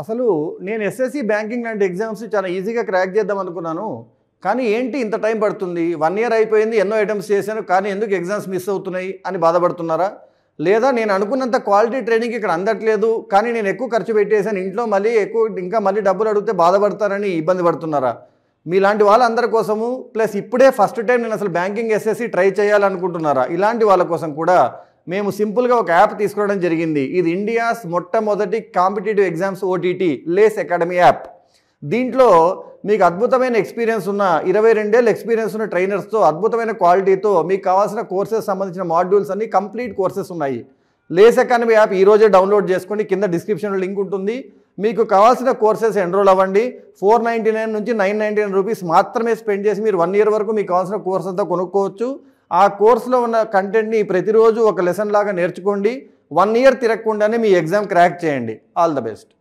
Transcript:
అసలు నేను SSC banking లాంటి ఎగ్జామ్స్ చాలా ఈజీగా క్రాక్ చేద్దాం అనుకున్నాను. కానీ ఏంటి ఇంత టైం పడుతుంది? 1 ఇయర్ అయిపోయింది, ఎన్నో అటెంప్ట్స్ చేశాను, కానీ ఎందుకు ఎగ్జామ్స్ మిస్ అవుతున్నాయి అని బాధపడుతున్నారా? లేదా నేను అనుకున్నంత క్వాలిటీ ట్రైనింగ్ ఇక్కడ అందట్లేదు, కానీ నేను ఎక్కువ ఖర్చు పెట్టేశాను, ఇంట్లో మళ్ళీ డబ్బులు అడిగితే బాధపడతారని ఇబ్బంది పడుతున్నారా? మీలాంటి వాళ్ళందరి కోసము, ప్లస్ ఇప్పుడే ఫస్ట్ టైం నేను అసలు బ్యాంకింగ్ ఎస్ఎస్సి ట్రై చేయాలనుకుంటున్నారా? ఇలాంటి వాళ్ళ కోసం కూడా మేము సింపుల్గా ఒక యాప్ తీసుకోవడం జరిగింది. ఇది ఇండియాస్ మొట్టమొదటి కాంపిటేటివ్ ఎగ్జామ్స్ ఓటీటీ లేస్ అకాడమీ యాప్. దీంట్లో మీకు అద్భుతమైన ఎక్స్పీరియన్స్ ఉన్న 22 ఏళ్ళ ఎక్స్పీరియన్స్ ఉన్న ట్రైనర్స్తో అద్భుతమైన క్వాలిటీతో మీకు కావాల్సిన కోర్సెస్ సంబంధించిన మాడ్యూల్స్ అన్ని కంప్లీట్ కోర్సెస్ ఉన్నాయి. లేస్ అకాడమీ యాప్ ఈరోజే డౌన్లోడ్ చేసుకోండి, కింద డిస్క్రిప్షన్లో లింక్ ఉంటుంది. మీకు కావాల్సిన కోర్సెస్ ఎన్రోల్ అవ్వండి. 499 నుంచి 999 రూపీస్ మాత్రమే స్పెండ్ చేసి మీరు 1 ఇయర్ వరకు మీకు కావాల్సిన కోర్స్ అంతా కొనుక్కోవచ్చు. ఆ కోర్సులో ఉన్న కంటెంట్ని ప్రతిరోజు ఒక లెసన్ లాగా నేర్చుకోండి. 1 ఇయర్ తిరగకుండానే మీ ఎగ్జామ్ క్రాక్ చేయండి. All the best.